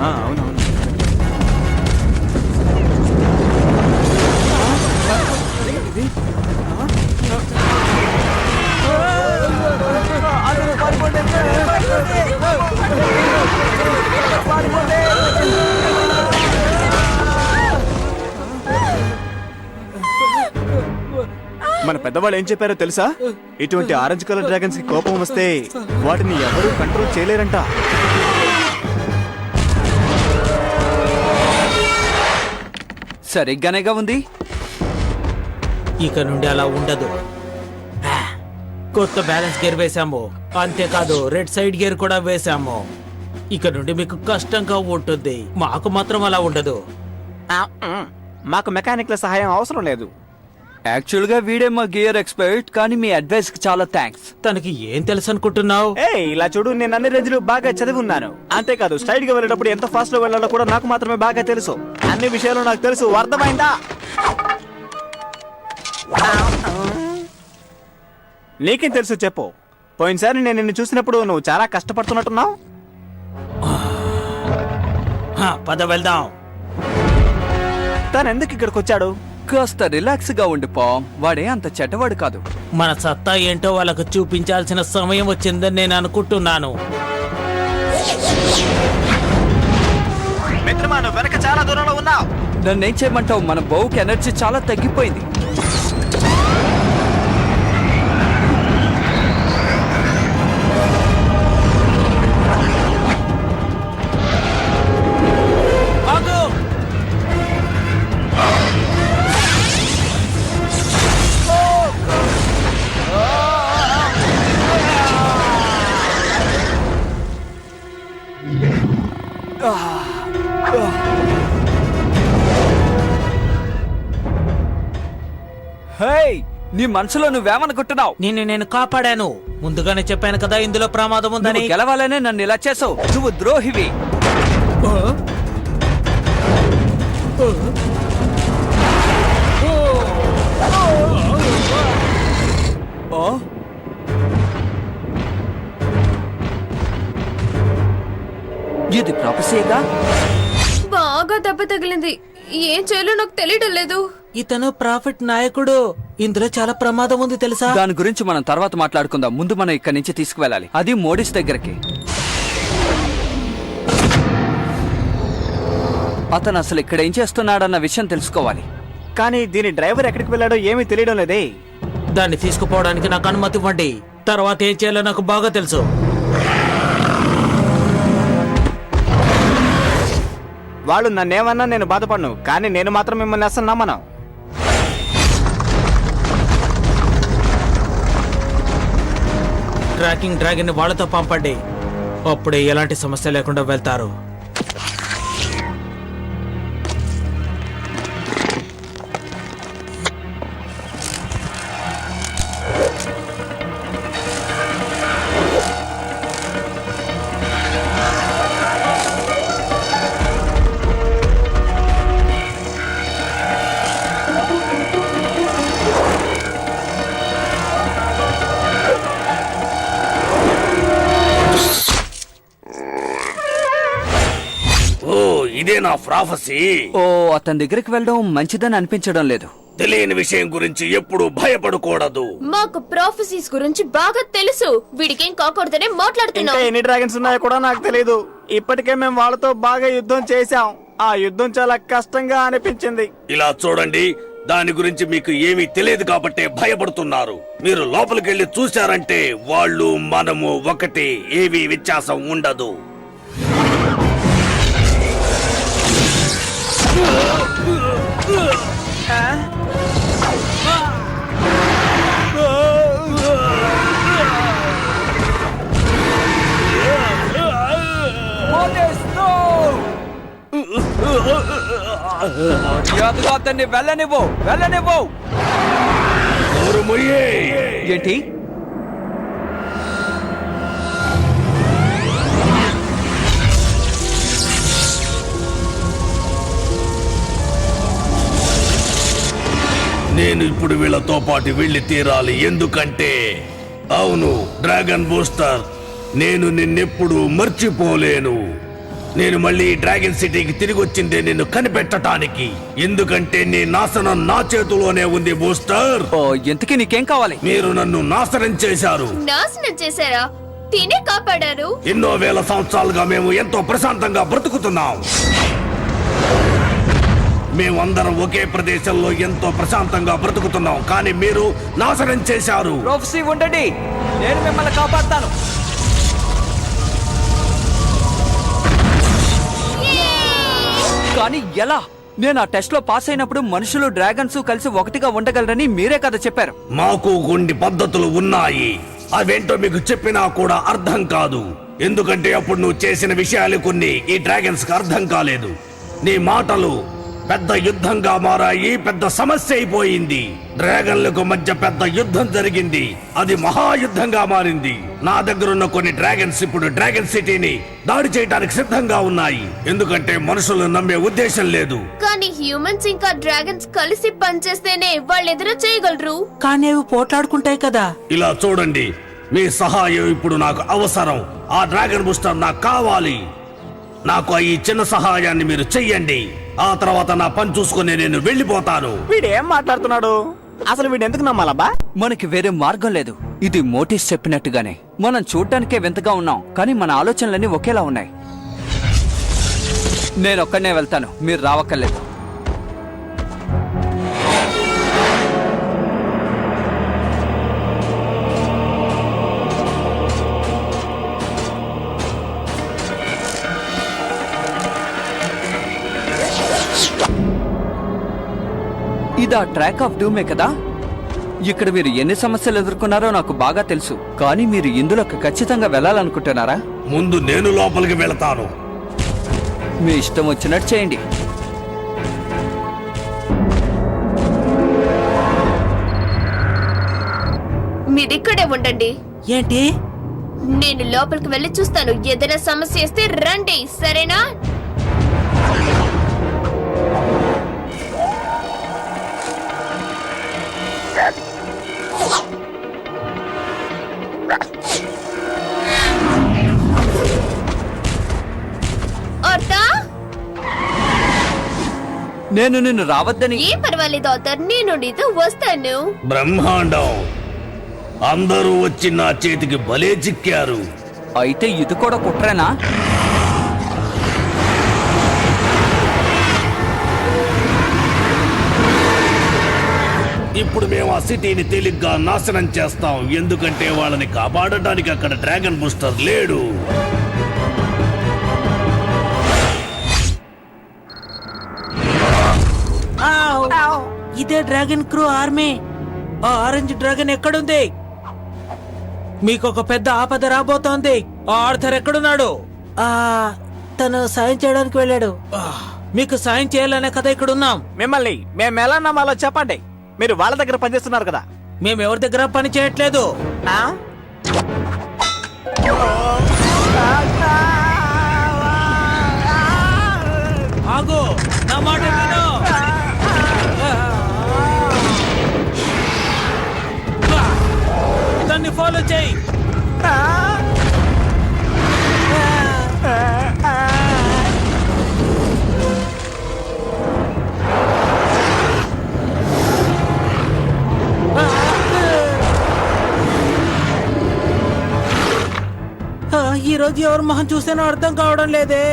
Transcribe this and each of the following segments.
అవునవును. మన పెద్దవాళ్ళు ఏం చెప్పారో తెలుసా? ఇటువంటి ఆరెంజ్ కలర్ డ్రాగన్స్ కి కోపం వస్తే వాటిని ఎవరూ కంట్రోల్ చేయలేరంట. సరిగ్గానేగా ఉంది. ఇక నుండి అలా ఉండదు. కొత్త బ్యాలెన్స్ గేర్ వేసాము, అంతేకాదు రెడ్ సైడ్ గేర్ కూడా వేసాము. ఇక నుండి మీకు కష్టంగా ఉంటుంది, మాకు మాత్రం అలా ఉండదు. మాకు మెకానిక్ల సహాయం అవసరం లేదు. యాక్చువల్ గా వీడే మా గేర్ ఎక్స్పర్ట్, కానీ మీ అడ్వైస్ కి చాలా థ్యాంక్స్. తనకి ఏం తెలుసు అనుకుంటున్నావు? ఇలా చూడు, నేను అన్ని రేంజ్లు బాగా చదివి ఉన్నాను. అంతేకాదు స్ట్రైట్ గా వెళ్ళేటప్పుడు ఎంత ఫాస్ట్ లో వెళ్ళాలో కూడా నాకు మాత్రమే బాగా తెలుసు. అన్ని విషయాలు నాకు తెలుసు, అర్థమైందా? నీకేం తెలుసు చెప్పు. పోయినసారి నేను నిన్ను చూసినప్పుడు నువ్వు చాలా కష్టపడుతున్నట్టున్నావు. పద వెళ్దాం. తను ఎందుకు ఇక్కడికి వచ్చాడు? కాస్త రిలాక్స్ గా ఉండిపో, వాడే అంత చెడ్డవాడు కాదు. మన సత్తా ఏంటో వాళ్ళకు చూపించాల్సిన సమయం వచ్చిందని నేను అనుకుంటున్నాను. మిత్రమా, నువ్వు వెనక చాలా దూరంలో ఉన్నావు. నన్నేం చేయమంటావు? మన బౌకి ఎనర్జీ చాలా తగ్గిపోయింది. నీ మనసులో నువ్వేమనుకుంటున్నావు? నేను కాపాడాను. ముందుగానే చెప్పాను కదా ఇందులో ప్రమాదం ఉందని. గెలవాలనే నన్ను ఇలా చేసావు. నువ్వు ద్రోహివి. ఇది ప్రాపసీగా? బాగా దెబ్బ తగిలింది. ఏం చేయాలో నాకు తెలియడం లేదు. ఇతను ప్రాఫిట్ నాయకుడు. ఇందులో చాలా ప్రమాదం ఉంది తెలుసా? దాని గురించి మనం తర్వాత మాట్లాడుకుందాం. ముందు మనం ఇక్కడి నుంచి తీసుకువెళ్ళాలి, అది మోడీస్ దగ్గరికి. అతను అసలు ఇక్కడ ఏం చేస్తున్నాడన్న విషయం తెలుసుకోవాలి. కానీ దీని డ్రైవర్ ఎక్కడికి వెళ్ళాడో ఏమీ తెలియడం లేదే. దాన్ని తీసుకుపోవడానికి నాకు అనుమతి ఇవ్వండి. తర్వాత ఏం చేయాలో నాకు బాగా తెలుసు. వాళ్ళు నన్నేమన్నా నేను బాధపడను, కానీ నేను మాత్రం మిమ్మల్ని అసలు నమ్మను. ట్రాకింగ్ డ్రాగన్ ని వాళ్ళతో పంపండి, అప్పుడే ఎలాంటి సమస్య లేకుండా వెళ్తారు. ఇదే నా ప్రాఫెసీ. ఓ, అతని దగ్గరికి వెళ్ళడం మంచిదని అనిపించడం లేదు. తెలియని విషయం గురించి ఎప్పుడు భయపడకూడదు. మాకు ప్రాఫెసీస్ గురించి బాగా తెలుసు. వీడికేం కాకూడదనే మాట్లాడుతున్నాం. ఇంకా ఎన్ని డ్రాగన్స్ ఉన్నాయో కూడా నాకు తెలియదు. ఇప్పటికే మేము వాళ్ళతో బాగా యుద్ధం చేశాం. ఆ యుద్ధం చాలా కష్టంగా అనిపించింది. ఇలా చూడండి, దాని గురించి మీకు ఏమీ తెలియదు కాబట్టే భయపడుతున్నారు. మీరు లోపలికెళ్ళి చూశారంటే వాళ్ళు మనము ఒకటి, ఏమీ వ్యత్యాసం ఉండదు. అతన్ని వెళ్ళనివ్వు. ఏంటి? నేను ఇప్పుడు వీళ్ళతో పాటు వెళ్ళి తీరాలి. ఎందుకంటే అవును డ్రాగన్ బూస్టర్, నేను నిన్నెప్పుడు మర్చిపోలేను. నేను మళ్ళీ డ్రాగన్ సిటీకి తిరిగి వచ్చిందే నిన్ను కనిపెట్టడానికి. ఎందుకంటే నీ నాశనం నా చేతిలోనే ఉంది బూస్టర్. ఓ ఇంతకీ నీకేం కావాలి? మీరు నన్ను నాశనం చేశారు. నాశనం చేశారా? తినే కాపాడారు. ఎన్నో వేల సంవత్సరాలుగా మేము ఎంతో ప్రశాంతంగా బ్రతుకుతున్నాం. మేమందరం ఒకే ప్రదేశంలో ఎంతో ప్రశాంతంగా బ్రతుకుతున్నాం, కానీ మీరు నాశనం చేశారు. ప్రొఫెసీ ఉండండి, నేను మిమ్మల్ని కాపాడతాను. కానీ ఎలా? నేను ఆ టెస్ట్ లో పాస్ అయినప్పుడు మనుషులు డ్రాగన్స్ కలిసి ఒకటిగా ఉండగలరని మీరే కదా చెప్పారు. మాకు కొన్ని పద్ధతులు ఉన్నాయి, అవేంటో మీకు చెప్పినా కూడా అర్థం కాదు. ఎందుకంటే అప్పుడు నువ్వు చేసిన విషయాలు కొన్ని ఈ డ్రాగన్స్ కి అర్థం కాలేదు. నీ మాటలు పెద్ద యుద్ధంగా మారాయి, పెద్ద సమస్య అయిపోయింది. డ్రాగన్లకు మధ్య పెద్ద యుద్ధం జరిగింది, అది మహాయుద్ధంగా మారింది. నా దగ్గరున్న కొన్ని డ్రాగన్స్ ఇప్పుడు డ్రాగన్ సిటీని దాడి చేయడానికి సిద్ధంగా ఉన్నాయి. ఎందుకంటే మనుషులు నమ్మే ఉద్దేశం లేదు. కానీ హ్యూమన్స్ ఇంకా డ్రాగన్స్ కలిసి పనిచేస్తేనే వాళ్ళు ఎదురు చేయగలరు. కానీ అవి పోట్లాడుకుంటాయి కదా. ఇలా చూడండి, మీ సహాయం ఇప్పుడు నాకు అవసరం. ఆ డ్రాగన్ బూస్టర్ నాకు కావాలి. నాకు ఈ చిన్న సహాయాన్ని మీరు చెయ్యండి. ఆ తర్వాత నా పని చూసుకుని నేను వెళ్ళిపోతాను. వీడేం మాట్లాడుతున్నాడు? అసలు వీడు ఎందుకు నమ్మాలబ్బా? మనకి వేరే మార్గం లేదు. ఇది మోటిస్ చెప్పినట్టుగానే మనం చూడటానికే వింతగా ఉన్నాం, కానీ మన ఆలోచనలన్నీ ఒకేలా ఉన్నాయి. నేను ఒక్కడనే వెళ్తాను, మీరు రావక్కర్లేదు. ఇదా ట్రాక్ ఆఫ్ డూమే కదా? ఇక్కడ మీరు ఎన్ని సమస్యలు ఎదుర్కొన్నారో నాకు బాగా తెలుసు, కానీ మీరు ఇందులోకి ఖచ్చితంగా వెళ్ళాలనుకుంటున్నారా? ముందు నేను లోపలికి వెళతాను. మీ ఇష్టం వచ్చినట్టు చేయండి. మీరిక్కడే ఉండండి. ఏంటి? నేను లోపలికి వెళ్ళి చూస్తాను. ఏదైనా సమస్య వస్తే రండి, సరేనా? నేను నిన్ను రావద్దని. ఏ పర్వాలేదు అవుతారు, నేను నీతో వస్తాను. బ్రహ్మాండం, అందరూ వచ్చి నా చేతికి భలే చిక్కారు. అయితే ఇది కూడా కుట్రేనా? ఇప్పుడు మేము ఆ సిటీని తేలిగ్గా నాశనం చేస్తాం, ఎందుకంటే వాళ్ళని కాపాడటానికి అక్కడ డ్రాగన్ బూస్టర్ లేడు. ఇదే డ్రాగన్ క్రూ ఆర్మీ. ఆ ఆరెంజ్ డ్రాగన్ ఎక్కడుంది? మీకు ఒక పెద్ద ఆపద రాబోతోంది. ఆ ఆర్థర్ ఎక్కడున్నాడు? తను సాయం చేయడానికి వెళ్ళాడు. మీకు సాయం చేయాలనే కదా ఇక్కడ ఉన్నాం. మిమ్మల్ని మేము ఎలా నమ్మాలో చెప్పండి. మీరు వాళ్ళ దగ్గర పనిచేస్తున్నారు కదా. మేము ఎవరి దగ్గర పని చేయట్లేదు. ఆ? ఆగు, నా మాట విను. దాన్ని ఫాలో చేయి. ఈ రోజు ఎవరు మొహం చూస్తేనో అర్థం కావడం లేదే.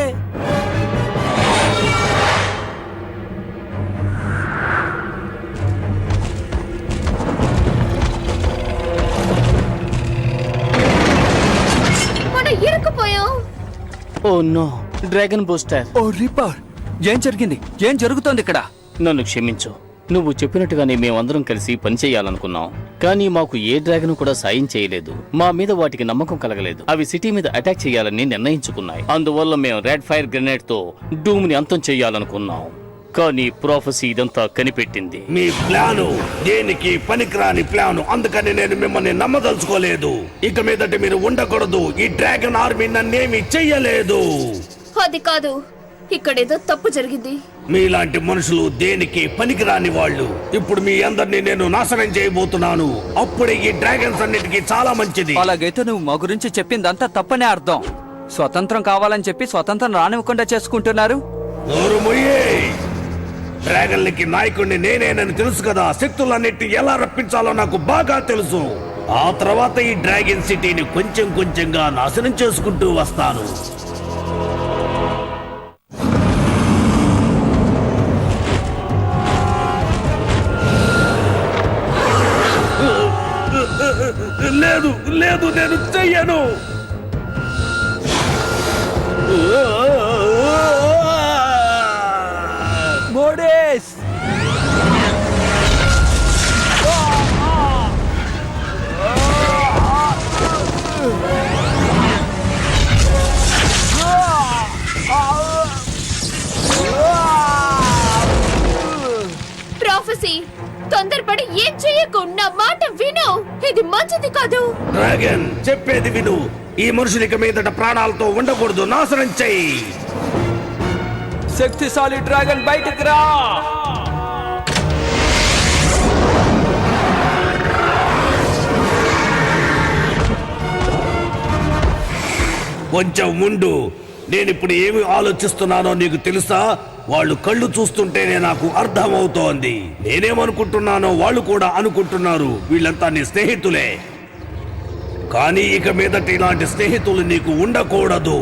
Oh no, dragon booster. Oh reaper, ఏం జరిగింది? ఏం జరుగుతోంది ఇక్కడ? నన్ను క్షమించు. నువ్వు చెప్పినట్టుగానే మేమందరం కలిసి పనిచేయాలనుకున్నాం, కానీ మాకు ఏ డ్రాగన్ కూడా సాయం చేయలేదు. మా మీద వాటికి నమ్మకం కలగలేదు. అవి సిటీ మీద అటాక్ చేయాలని నిర్ణయించుకున్నాయి. అందువల్ల మేము రెడ్ ఫైర్ గ్రెనేడ్ తో డూమ్ ని అంతం చేయాలనుకున్నాం, కానీ ప్రొఫెసీ ఇదంతా కనిపెట్టింది. మీ ప్లాను దేనికి పనికిరాని ప్లాను, అందుకని నేను మిమ్మల్ని నమ్మదలుచుకోలేదు. ఇక మీదట మీరు ఉండకూడదు. ఈ డ్రాగన్ ఆర్మీ నన్నేమి చెయ్యలేదు. అది కాదు, ఇక్కడేదో తప్పు జరిగింది. మీలాంటి మనుషులు దేనికి పనికిరాని వాళ్ళు. ఇప్పుడు మీ అందరినీ నేను నాశనం చేయబోతున్నాను. అప్పుడే ఈ డ్రాగన్స్ అన్నిటికీ చాలా మంచిది. అలాగైతే నువ్వు మా గురించి చెప్పిందంతా తప్పనే అర్థం. స్వతంత్రం కావాలని చెప్పి స్వతంత్రం రానివ్వకుండా చేసుకుంటున్నారు. నోరు మొయ్యే. డ్రాగన్లకి నాయకుడిని నేనేనని తెలుసు కదా. శక్తులన్నిటి ఎలా రప్పించాలో నాకు బాగా తెలుసు. ఆ తర్వాత ఈ డ్రాగన్ సిటీని కొంచెం కొంచెంగా నాశనం చేసుకుంటూ వస్తాను. లేదు లేదు, నేను చెయ్యను. మోడేస్ ప్రాఫెసీ, తొందరపడి ఏం చెయ్యకు. నా మాట విను. ఇది మంచిది కాదు. డ్రాగన్ చెప్పేది విను. ఈ మనుషులిక మీదట ప్రాణాలతో ఉండకూడదు. నాశనం చెయ్యి. శక్తిశాలి డ్రాగన్ బయటికి రా. కొంచెం ముందు. నేనిప్పుడు ఏమి ఆలోచిస్తున్నానో నీకు తెలుసా? వాళ్ళు కళ్ళు చూస్తుంటేనే నాకు అర్థమవుతోంది. నేనేమనుకుంటున్నానో వాళ్ళు కూడా అనుకుంటున్నారు. వీళ్ళంతా నీ స్నేహితులే. కానీ ఇక మీదట ఇలాంటి స్నేహితులు నీకు ఉండకూడదు.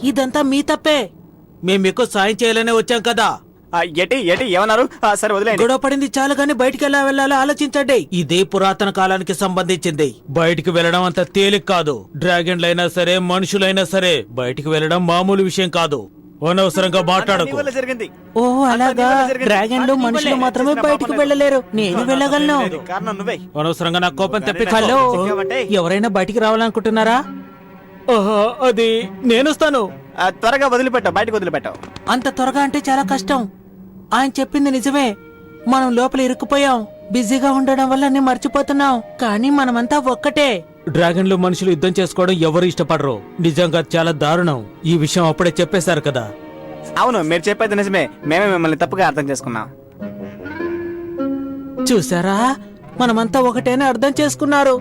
ఇదంతా మీ తప్పే. మేము మీకు సాయం చేయాలనే వచ్చాం కదా. ఎటి ఎటి ఏమన్నారు? సరే వదిలేండి. గొడవ పడింది చాలు గాని బయటికి ఎలా వెళ్ళాలో ఆలోచించండి. ఇదే పురాతన కాలానికి సంబంధించింది. బయటికి వెళ్ళడం అంత తేలిక కాదు. డ్రాగన్లైనా సరే, మనుషులైనా సరే బయటికి వెళ్ళడం మామూలు విషయం కాదు. అనవసరంగా మాట్లాడకు. నీ వల్ల జరిగింది. ఓ అలాగా. డ్రాగన్లు మనుషులు మాత్రమే బయటికి వెళ్ళలేరు. నేను వెళ్ళగలను. కారణం నువ్వే. అనవసరంగా నా కోపం తెప్పించాలో. ఎవరైనా బయటికి రావాలనుకుంటున్నారా? ఓహో, అది నేనొస్తాను. త్వరగా వదిలిపెట్టావు, బయటకు వదిలిపెట్టావు. అంత త్వరగా అంటే చాలా కష్టం. ఆయన చెప్పింది నిజమే. మనం లోపల ఇరుక్కుపోయాం. బిజీగా ఉండడం వల్ల అన్ని మర్చిపోతున్నాం. కానీ మనమంతా ఒక్కటే. డ్రాగన్లు మనుషులు యుద్ధం చేసుకోవడం ఎవరు ఇష్టపడరు. నిజంగా చాలా దారుణం. ఈ విషయం అప్పుడే చెప్పేశారు కదా. అవును, మీరు చెప్పేది నిజమే. మేమే మిమ్మల్ని తప్పుగా అర్థం చేసుకున్నాం. చూసారా, మనమంతా ఒకటేనే అర్థం చేసుకున్నారు.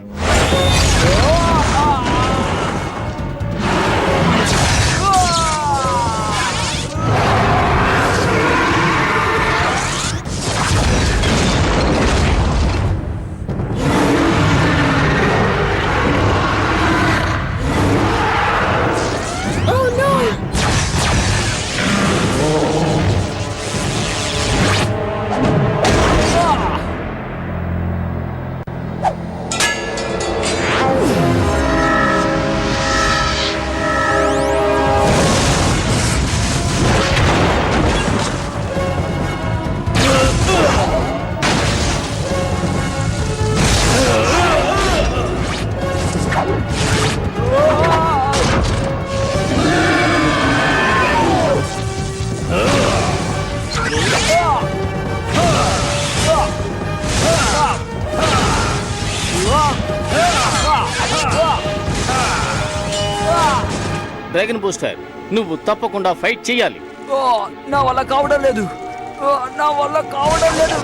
Oh no! డ్రాగన్ బూస్టర్, నువ్వు తప్పకుండా ఫైట్ చేయాలి. నా వల్ల కావడం లేదు. నా వల్ల కావడం లేదు.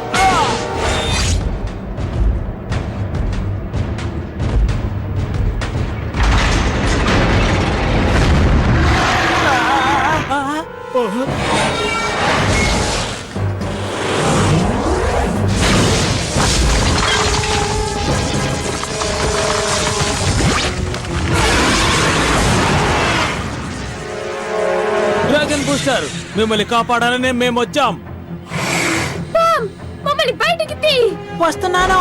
డ్రాగన్ బూస్టర్, మిమ్మల్ని కాపాడాలని మేము వచ్చాం. పామ్, మమ్మల్ని బయటికి తీ. వస్తున్నాను.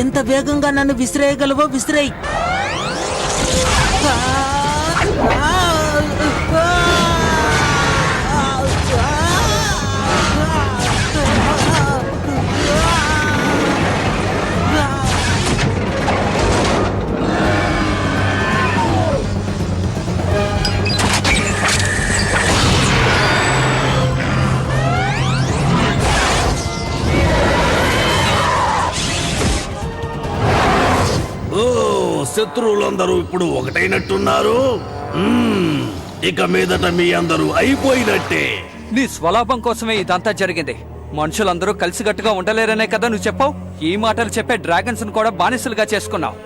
ఎంత వేగంగా నన్ను విసిరేయగలవో విసిరేయ్. శత్రువులందరూ ఇప్పుడు ఒకటైనట్టున్నారు. ఇక మీదట మీ అందరూ అయిపోయినట్టే. నీ స్వలాభం కోసమే ఇదంతా జరిగింది. మనుషులందరూ కలిసికట్టుగా ఉండలేరనే కదా నువ్వు చెప్పావు. ఈ మాటలు చెప్పే డ్రాగన్స్ ను కూడా బానిసలుగా చేసుకున్నావు.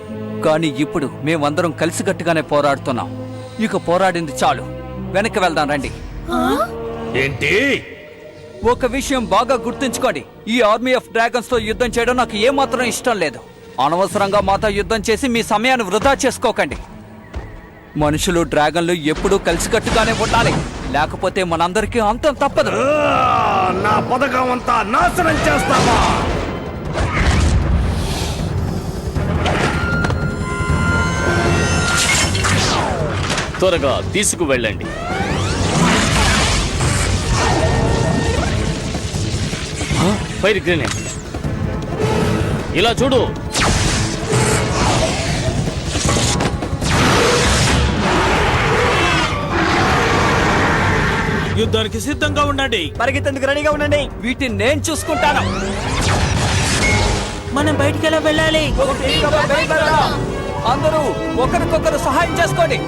కానీ ఇప్పుడు మేమందరం కలిసికట్టుగానే పోరాడుతున్నాం. ఇక పోరాడింది చాలు, వెనక్కి వెళ్దాం రండి. ఏంటి? ఒక విషయం బాగా గుర్తుంచుకోండి, ఈ ఆర్మీ ఆఫ్ డ్రాగన్స్ తో యుద్ధం చేయడం నాకు ఏమాత్రం ఇష్టం లేదు. అనవసరంగా మాతో యుద్ధం చేసి మీ సమయాన్ని వృధా చేసుకోకండి. మనుషులు డ్రాగన్లు ఎప్పుడూ కలిసికట్టుగానే ఉండాలి, లేకపోతే మనందరికీ అంతం తప్పదు. నా పథకం అంతా నాశనం చేస్తావా? త్వరగా తీసుకువెళ్ళండి. Fire grenade. ఇలా చూడు. యుద్ధానికి సిద్ధంగా ఉండండి. పరిగెత్తేందుకు రెడీగా ఉండండి. వీటిని నేను చూసుకుంటాను. మనం బయటికి ఎలా వెళ్ళాలి? అందరూ ఒకరికొకరు సహాయం చేసుకోండి.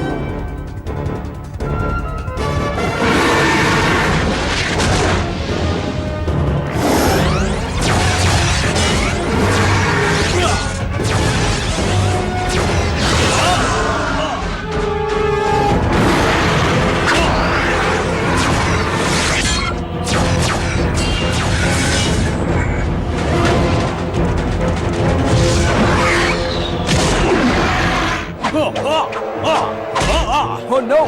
Oh no!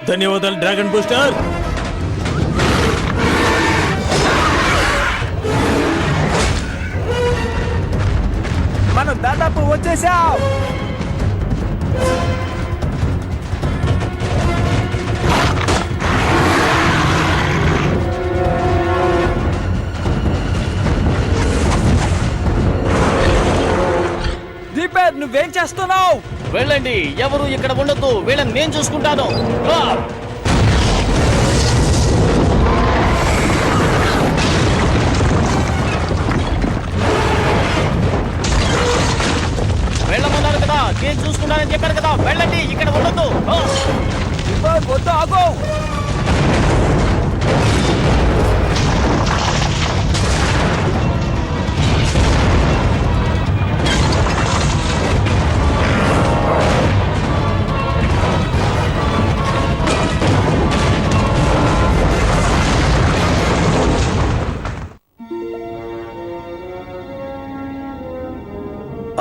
ధన్యవాదాలు డ్రాగన్ బూస్టర్. మనం దాదాపు వచ్చేసాం. దీపేర్, నువ్వేం చేస్తున్నావు? వెళ్ళండి, ఎవరు ఇక్కడ ఉండొద్దు. వీళ్ళని నేను చూసుకుంటాను. వెళ్ళమన్నారు కదా, నేను చూసుకుంటానని చెప్పారు కదా. వెళ్ళండి, ఇక్కడ ఉండొద్దు. దీపేర్, వద్దు, ఆగు.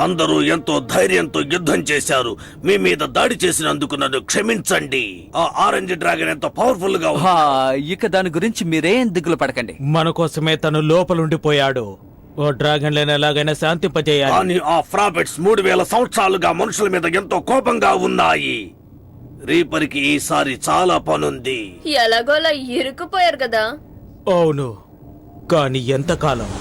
అందరూ ఎంతో ధైర్యంతో యుద్ధం చేశారు. మీ మీద దాడి చేసినందుకు నన్ను క్షమించండి. ఆ ఆరెంజ్ డ్రాగన్ ఎంతో పవర్ఫుల్ గా ఉంది. ఇక దాని గురించి మీరేం దిగులు పడకండి. మన కోసమే తను లోపలుండిపోయాడు. ఓ డ్రాగన్లను ఎలాగైనా శాంతింపజేయాలి. కానీ ఆ ఫ్రాబెట్స్ 3000 సంవత్సరాలుగా మనుషుల మీద ఎంతో కోపంగా ఉన్నాయి. రీపర్కి ఈసారి చాలా పనుంది. ఎలాగోలా ఇరుక్కుపోయారు కదా. అవును, కానీ ఎంతకాలం?